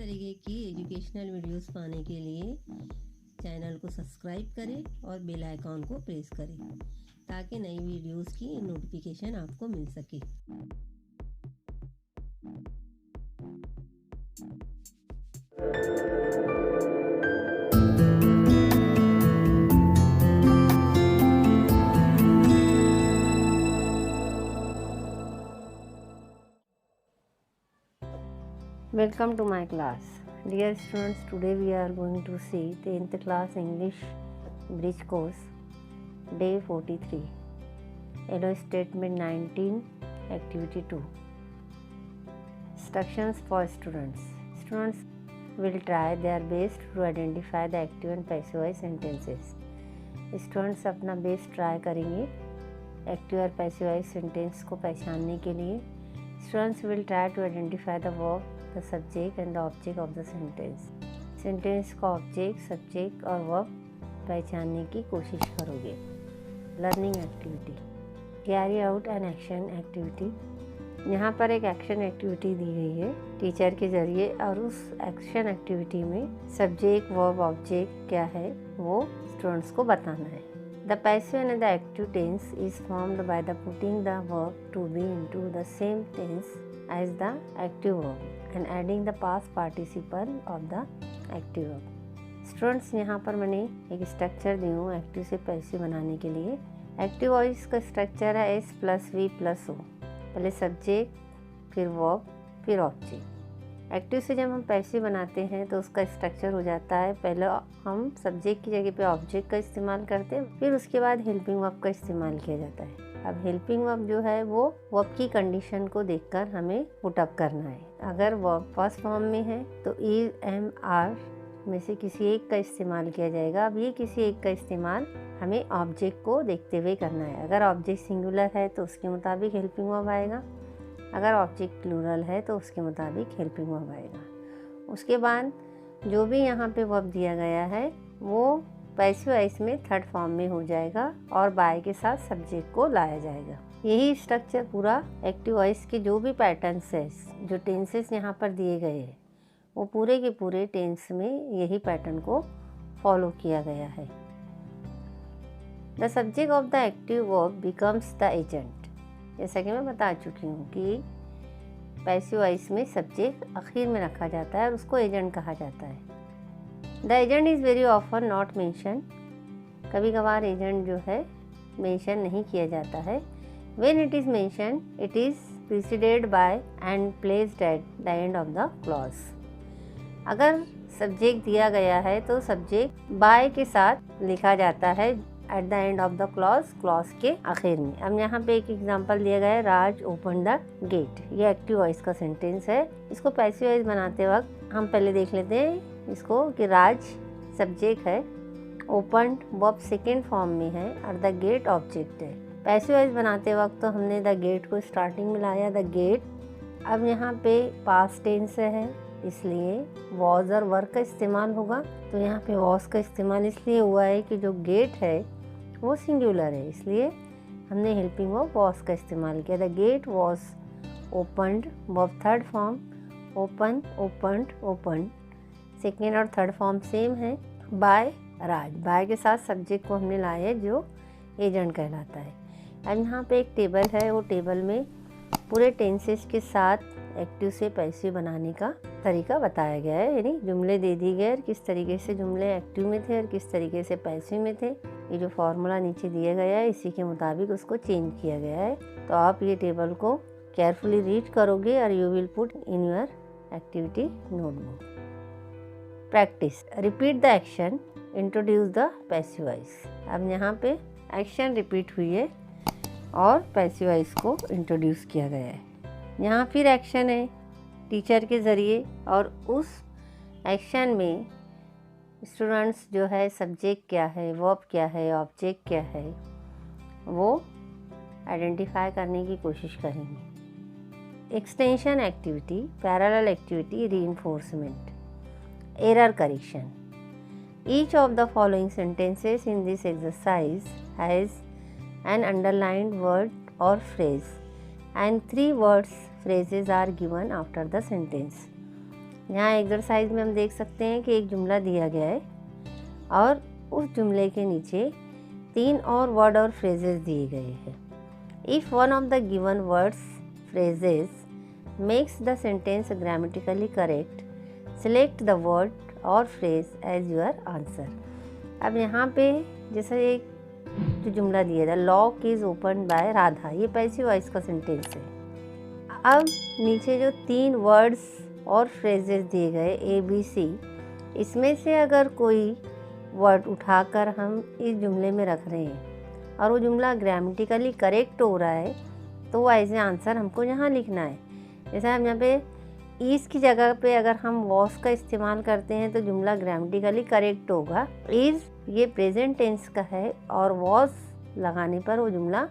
तरीके की educational videos पाने के लिए चैनल को सब्सक्राइब करें और बेल आइकॉन को प्रेस करें ताकि नई वीडियोस की नोटिफिकेशन आपको मिल सके। Welcome to my class. Dear students, today we are going to see 10th class English Bridge course, day 43, Yellow Statement 19, Activity 2. Instructions for students. Students will try their best to identify the active and passive voice sentences. Students अपना best try करेंगे active और passive voice sentence को पहचानने के लिए। Students will try to identify the verb, the subject and the object of the sentence. Sentence का object, subject और verb पहचानने की कोशिश करोगे। Learning activity, carry out an action activity. यहाँ पर एक एक्शन एक्टिविटी दी गई है टीचर के ज़रिए और उस एक्शन एक्टिविटी में सब्जेक्ट, वर्ब, ऑब्जेक्ट क्या है वो स्टूडेंट्स को बताना है। The passive and the active tense is formed by the putting the verb to be into the same tense as the active verb and adding the past participle of the active verb. Students, यहाँ पर मैंने एक structure दी हूँ active से passive बनाने के लिए। Active voice का स्ट्रक्चर है S + V + O। पहले सब्जेक्ट, फिर वर्ब, फिर ऑब्जेक्ट। एक्टिव से जब हम पैसिव बनाते हैं तो उसका स्ट्रक्चर हो जाता है, पहले हम सब्जेक्ट की जगह पे ऑब्जेक्ट का इस्तेमाल करते हैं, फिर उसके बाद हेल्पिंग वर्ब का इस्तेमाल किया जाता है। अब हेल्पिंग वर्ब जो है वो वर्ब की कंडीशन को देखकर हमें पुट अप करना है। अगर वर्ब फर्स्ट फॉर्म में है तो इज, एम, आर में से किसी एक का इस्तेमाल किया जाएगा। अब ये किसी एक का इस्तेमाल हमें ऑब्जेक्ट को देखते हुए करना है। अगर ऑब्जेक्ट सिंगुलर है तो उसके मुताबिक हेल्पिंग वर्ब आएगा, अगर ऑब्जेक्ट प्लूरल है तो उसके मुताबिक हेल्पिंग वर्ब आएगा। उसके बाद जो भी यहाँ पे वर्ब दिया गया है वो पैसिव वॉइस में थर्ड फॉर्म में हो जाएगा और बाय के साथ सब्जेक्ट को लाया जाएगा। यही स्ट्रक्चर पूरा एक्टिव वॉइस के जो भी पैटर्न्स है, जो टेंसेस यहाँ पर दिए गए हैं वो पूरे के पूरे टेंस में यही पैटर्न को फॉलो किया गया है। The subject of the active verb becomes the agent. जैसा कि मैं बता चुकी हूँ कि पैसिव वॉइस में सब्जेक्ट आखिर में रखा जाता है और उसको एजेंट कहा जाता है। The agent is very often not mention. कभी कभार एजेंट जो है मेंशन नहीं किया जाता है। When it is mention it is preceded by and placed at the end of the clause. अगर सब्जेक्ट दिया गया है तो सब्जेक्ट बाय के साथ लिखा जाता है eight the end of the clause के आखिर में। अब यहाँ पे एक एग्जांपल दिया गया है, राज ओपन द गेट। ये एक्टिव वॉइस का सेंटेंस है। इसको पैसिव वॉइस बनाते वक्त हम पहले देख लेते हैं इसको कि राज सब्जेक्ट है, ओपन वर्ब सेकेंड फॉर्म में है और द गेट ऑब्जेक्ट है। पैसिव वॉइस बनाते वक्त तो हमने द गेट को स्टार्टिंग में लाया, द गेट। अब यहाँ पे पास्ट टेंस है इसलिए वॉज और वर का इस्तेमाल होगा। तो यहाँ पे वॉज का इस्तेमाल इसलिए हुआ है कि जो गेट है वो सिंगुलर है, इसलिए हमने हेल्पिंग वर्ब वॉज का इस्तेमाल किया। The gate was opened, verb third form, open, opened, opened. Second और थर्ड फॉर्म सेम है। बाय राज, बाय के साथ सब्जेक्ट को हमने लाया है जो एजेंट कहलाता है। अब यहाँ पे एक टेबल है, वो टेबल में पूरे टेंसेस के साथ एक्टिव से पैसिव बनाने का तरीका बताया गया है, यानी जुमले दे दी गए किस तरीके से जुमले एक्टिव में थे और किस तरीके से पैसिव में थे। ये जो फॉर्मूला नीचे दिया गया है इसी के मुताबिक उसको चेंज किया गया है। तो आप ये टेबल को केयरफुली रीड करोगे और you will put in your activity notebook. Practice, repeat the action, introduce the passive voice. अब यहाँ पे एक्शन रिपीट हुई है और पैसिव वॉइस को इंट्रोड्यूस किया गया है। यहाँ फिर एक्शन है टीचर के ज़रिए और उस एक्शन में स्टूडेंट्स जो है सब्जेक्ट क्या है, वर्ब क्या है, ऑब्जेक्ट क्या है वो आइडेंटिफाई करने की कोशिश करेंगे। Extension activity, parallel activity, reinforcement, error correction. Each of the following sentences in this exercise has an underlined word or phrase and 3 words phrases are given after the sentence. यहाँ exercise में हम देख सकते हैं कि एक जुमला दिया गया है और उस जुमले के नीचे 3 और वर्ड और फ्रेजेस दिए गए हैं। If one of the given words phrases makes the sentence grammatically correct, select the word और फ्रेज एज योर आंसर। अब यहाँ पे जैसे एक जो जुमला दिया था, Lok is open by Radha, ये पैसिव वॉइस का सेंटेंस है। अब नीचे जो 3 वर्ड्स और फ्रेजेस दिए गए ABC, इसमें से अगर कोई वर्ड उठाकर हम इस जुमले में रख रहे हैं और वो जुमला ग्रामेटिकली करेक्ट हो रहा है तो ऐसे आंसर हमको यहाँ लिखना है। जैसे हम यहाँ पे इज़ की जगह पे अगर हम वॉस का इस्तेमाल करते हैं तो जुमला ग्रामेटिकली करेक्ट होगा। इज़ ये प्रेजेंट टेंस का है और वॉस लगाने पर वो जुमला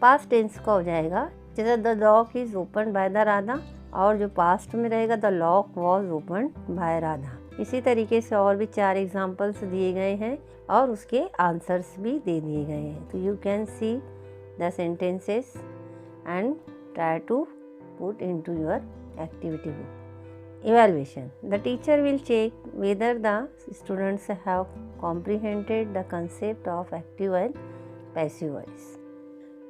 पास्ट टेंस का हो जाएगा। जैसे the Lok is open by the Radha, और जो पास्ट में रहेगा the lock was open by Radha. इसी तरीके से और भी 4 एग्जाम्पल्स दिए गए हैं और उसके आंसर्स भी दे दिए गए हैं। तो you can see the sentences and try to put into your activity book. Evaluation. The teacher will check whether the students have comprehended the concept of active and passive voice.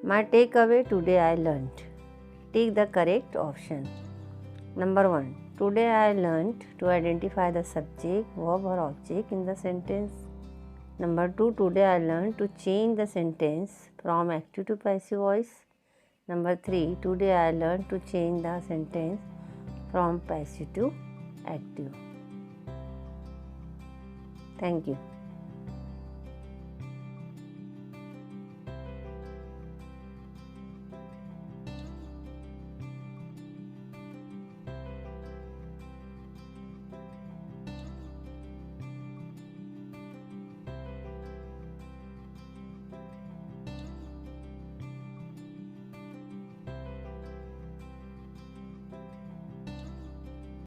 My takeaway: today I learned. Take the correct option. Number 1. Today I learned to identify the subject, verb or object in the sentence. Number 2. Today I learned to change the sentence from active to passive voice. Number 3. Today I learned to change the sentence from passive to active. Thank you.